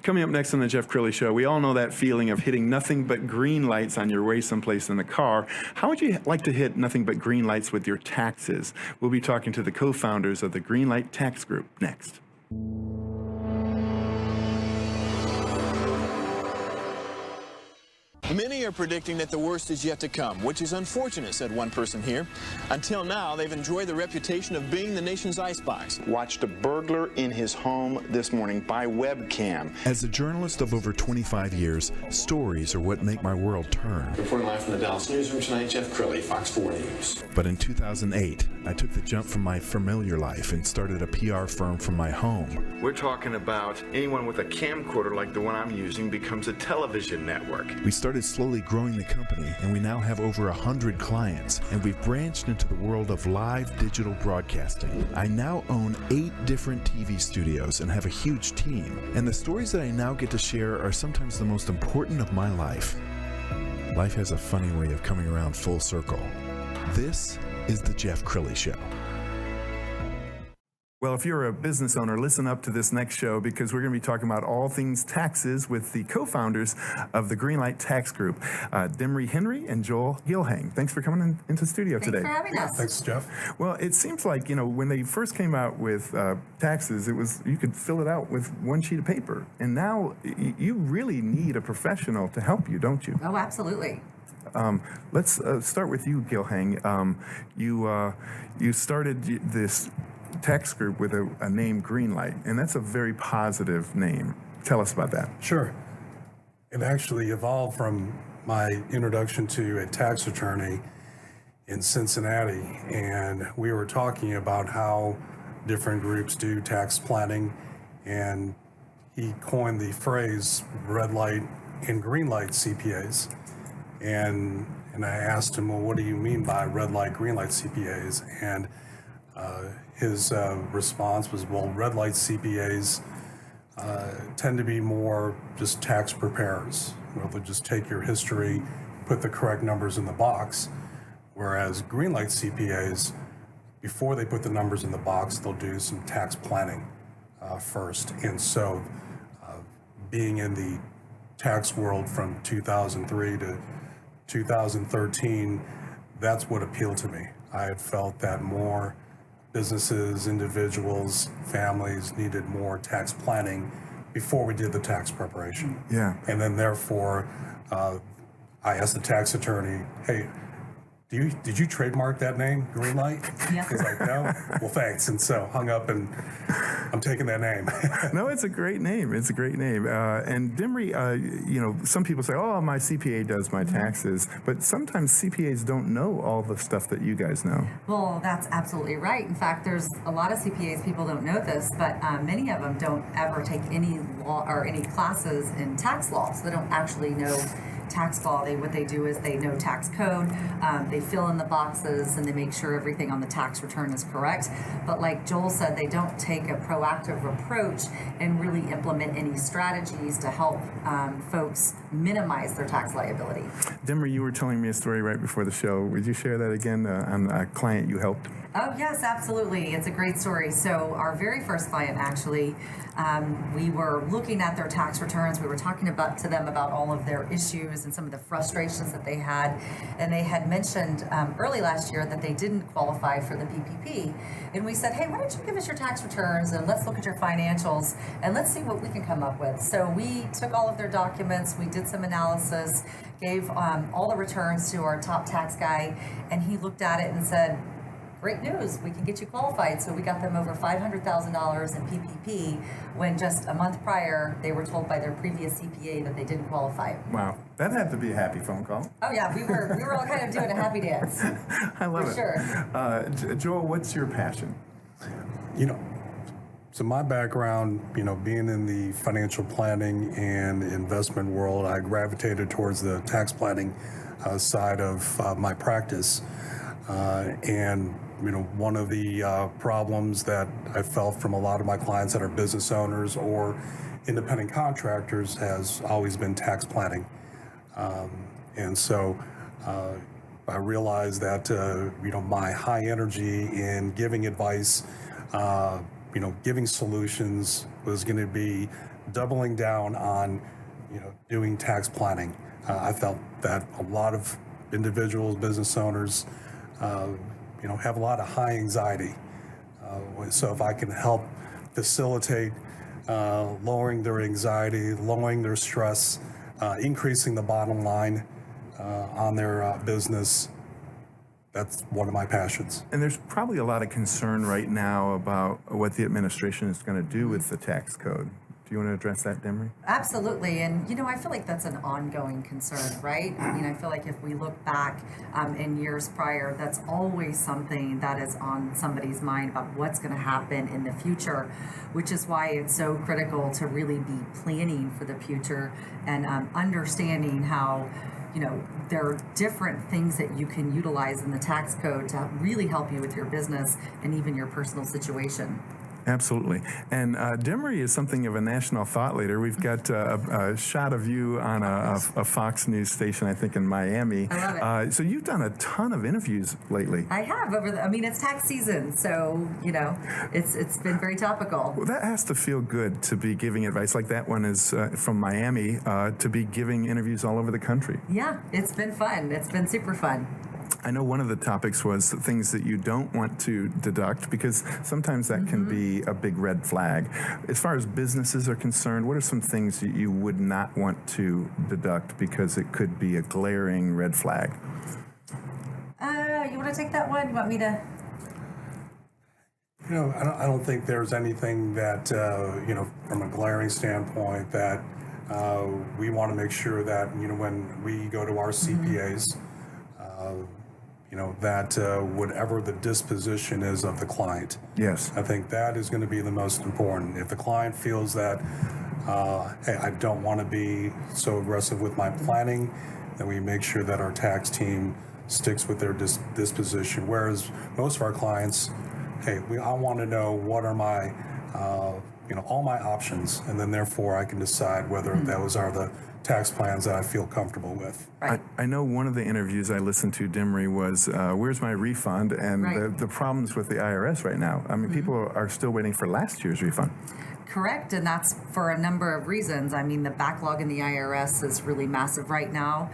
Coming up next on the Jeff Crilley Show, we all know that feeling of hitting nothing but green lights on your way someplace in the car. How would you like to hit nothing but green lights with your taxes? We'll be talking to the co-founders of the Greenlight Tax Group next. Many are predicting that the worst is yet to come, which is unfortunate, said one person here. Until now, they've enjoyed the reputation of being the nation's icebox. Watched a burglar in his home this morning by webcam. As a journalist of over 25 years, stories are what make my world turn. Reporting live from the Dallas newsroom tonight, Jeff Crilley, Fox 4 News. But in 2008, I took the jump from my familiar life and started a PR firm from my home. We're talking about anyone with a camcorder like the one I'm using becomes a television network. We started slowly growing the company, and we now have over 100 clients, and we've branched into the world of live digital broadcasting. I now own 8 different TV studios and have a huge team, and the stories that I now get to share are sometimes the most important of my life. Life has a funny way of coming around full circle. This is the Jeff Crilley Show. Well, if you're a business owner, listen up to this next show because we're going to be talking about all things taxes with the co-founders of the Greenlight Tax Group, Demrie Henry and Joel Gilhang. Thanks for coming into the studio today. Thanks for having us. Thanks, Jeff. Well, it seems like, when they first came out with taxes, you could fill it out with one sheet of paper. And now you really need a professional to help you, don't you? Oh, absolutely. Let's start with you, Gilhang. You started this tax group with a name Greenlight, and that's a very positive name. Tell us about that. Sure. It actually evolved from my introduction to a tax attorney in Cincinnati, and we were talking about how different groups do tax planning, and he coined the phrase red light and green light CPAs. And I asked him, well, what do you mean by red light, green light CPAs? And his response was, well, red light CPAs tend to be more just tax preparers. They'll just take your history, put the correct numbers in the box, whereas green light CPAs, before they put the numbers in the box, they'll do some tax planning first. And so being in the tax world from 2003 to 2013, that's what appealed to me. I had felt that more businesses, individuals, families needed more tax planning before we did the tax preparation. Yeah. And then therefore, I asked the tax attorney, hey, did you trademark that name, Greenlight? Yeah. He's like, no? Well, thanks. And so hung up, and I'm taking that name. No, it's a great name. It's a great name. And Demrie, some people say, oh, my CPA does my taxes. But sometimes CPAs don't know all the stuff that you guys know. Well, that's absolutely right. In fact, there's a lot of CPAs, people don't know this, but many of them don't ever take any law or any classes in tax law. So they don't actually know tax law. What they do is they know tax code, they fill in the boxes, and they make sure everything on the tax return is correct. But like Joel said, they don't take a proactive approach and really implement any strategies to help folks minimize their tax liability. Demrie, you were telling me a story right before the show. Would you share that again on a client you helped? Oh, yes, absolutely. It's a great story. So our very first client, actually, we were looking at their tax returns. We were talking to them about all of their issues and some of the frustrations that they had. And they had mentioned early last year that they didn't qualify for the PPP. And we said, hey, why don't you give us your tax returns and let's look at your financials and let's see what we can come up with. So we took all of their documents, we did some analysis, gave all the returns to our top tax guy, and he looked at it and said, great news, we can get you qualified. So we got them over $500,000 in PPP when just a month prior they were told by their previous CPA that they didn't qualify. Wow, that had to be a happy phone call. Oh yeah, we were all kind of doing a happy dance. I love for it. Sure. Joel, what's your passion? So my background, being in the financial planning and investment world, I gravitated towards the tax planning side of my practice. And one of the problems that I felt from a lot of my clients that are business owners or independent contractors has always been tax planning. And so I realized that, my high energy in giving advice, giving solutions was going to be doubling down on, doing tax planning. I felt that a lot of individuals, business owners, have a lot of high anxiety. So if I can help facilitate lowering their anxiety, lowering their stress, increasing the bottom line on their business, that's one of my passions. And there's probably a lot of concern right now about what the administration is going to do with the tax code. Do you want to address that, Demrie? Absolutely. And, I feel like that's an ongoing concern, right? I feel like if we look back in years prior, that's always something that is on somebody's mind about what's going to happen in the future, which is why it's so critical to really be planning for the future and understanding how there are different things that you can utilize in the tax code to really help you with your business and even your personal situation. Absolutely. And Demrie is something of a national thought leader. We've got a shot of you on a Fox News station, I think, in Miami. I love it. So you've done a ton of interviews lately. I have it's tax season, so, it's been very topical. Well, that has to feel good to be giving advice like that one is from Miami, to be giving interviews all over the country. Yeah, it's been fun. It's been super fun. I know one of the topics was things that you don't want to deduct, because sometimes that can be a big red flag. As far as businesses are concerned, what are some things that you would not want to deduct because it could be a glaring red flag? You want to take that one? You want me to? I don't think there's anything that, from a glaring standpoint that we want to make sure that, when we go to our CPAs, that whatever the disposition is of the client. Yes. I think that is going to be the most important. If the client feels that, hey, I don't want to be so aggressive with my planning, then we make sure that our tax team sticks with their disposition. Whereas most of our clients, hey, I want to know what are my, all my options, and then therefore I can decide whether those are the tax plans that I feel comfortable with. Right. I know one of the interviews I listened to, Demrie, was where's my refund, and the problems with the IRS right now. I mean, people are still waiting for last year's refund. Correct, and that's for a number of reasons. I mean, the backlog in the IRS is really massive right now.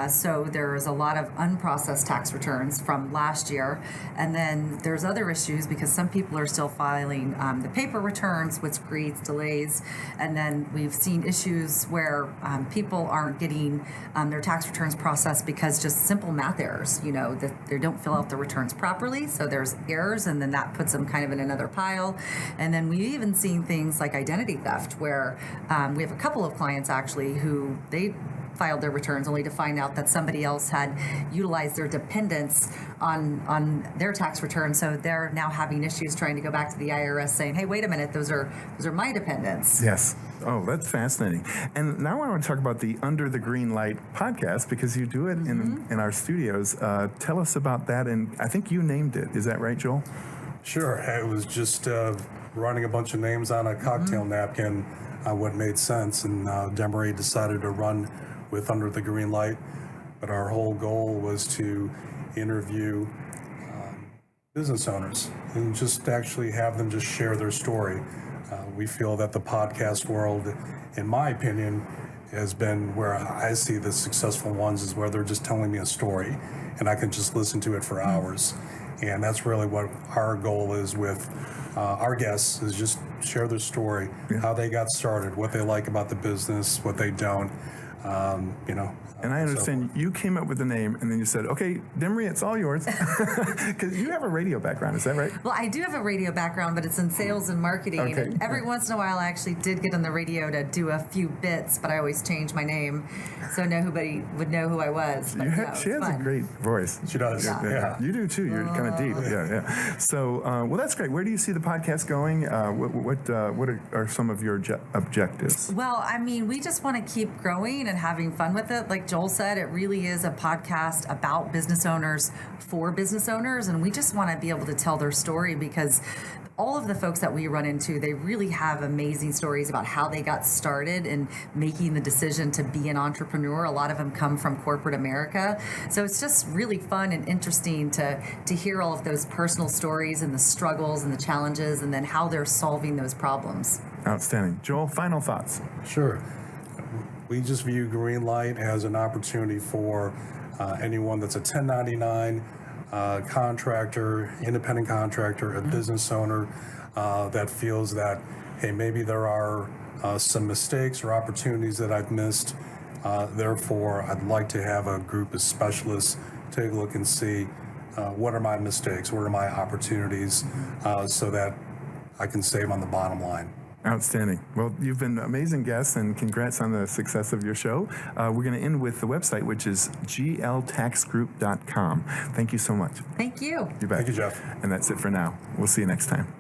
So there's a lot of unprocessed tax returns from last year. And then there's other issues because some people are still filing the paper returns, which creates delays. And then we've seen issues where people aren't getting their tax returns processed because just simple math errors, that they don't fill out the returns properly. So there's errors, and then that puts them kind of in another pile. And then we've even seen things like identity theft, where we have a couple of clients actually who they filed their returns only to find out that somebody else had utilized their dependents on their tax return. So they're now having issues trying to go back to the IRS saying, hey, wait a minute, those are my dependents. Yes. Oh, that's fascinating. And now I want to talk about the Under the Greenlight podcast, because you do it in our studios. Tell us about that. And I think you named it. Is that right, Joel? Sure. It was just writing a bunch of names on a cocktail napkin, what made sense. And Demrie decided to run with Under the Greenlight. But our whole goal was to interview business owners and just actually have them just share their story. We feel that the podcast world, in my opinion, has been where I see the successful ones is where they're just telling me a story and I can just listen to it for hours. And that's really what our goal is with our guests, is just share their story, how they got started, what they like about the business, what they don't, And I understand you came up with the name and then you said, okay, Demrie, it's all yours. Because you have a radio background, is that right? Well, I do have a radio background, but it's in sales and marketing. Okay. And every once in a while, I actually did get on the radio to do a few bits, but I always change my name so nobody would know who I was. But She has a great voice. She does. Yeah. You do too. You're kind of deep. Yeah. So, well, that's great. Where do you see the podcast going? What are some of your objectives? Well, I mean, we just want to keep growing and having fun with it. Like Joel said, it really is a podcast about business owners for business owners, and we just want to be able to tell their story, because all of the folks that we run into, they really have amazing stories about how they got started in making the decision to be an entrepreneur. A lot of them come from corporate America. So it's just really fun and interesting to hear all of those personal stories and the struggles and the challenges, and then how they're solving those problems. Outstanding. Joel, final thoughts. Sure. We just view Greenlight as an opportunity for anyone that's a 1099 contractor, independent contractor, a business owner that feels that, hey, maybe there are some mistakes or opportunities that I've missed. Therefore, I'd like to have a group of specialists take a look and see what are my mistakes, what are my opportunities, so that I can save on the bottom line. Outstanding. Well, you've been amazing guests, and congrats on the success of your show. We're going to end with the website, which is gltaxgroup.com. Thank you so much. Thank you. You bet. Thank you, Jeff. And that's it for now. We'll see you next time.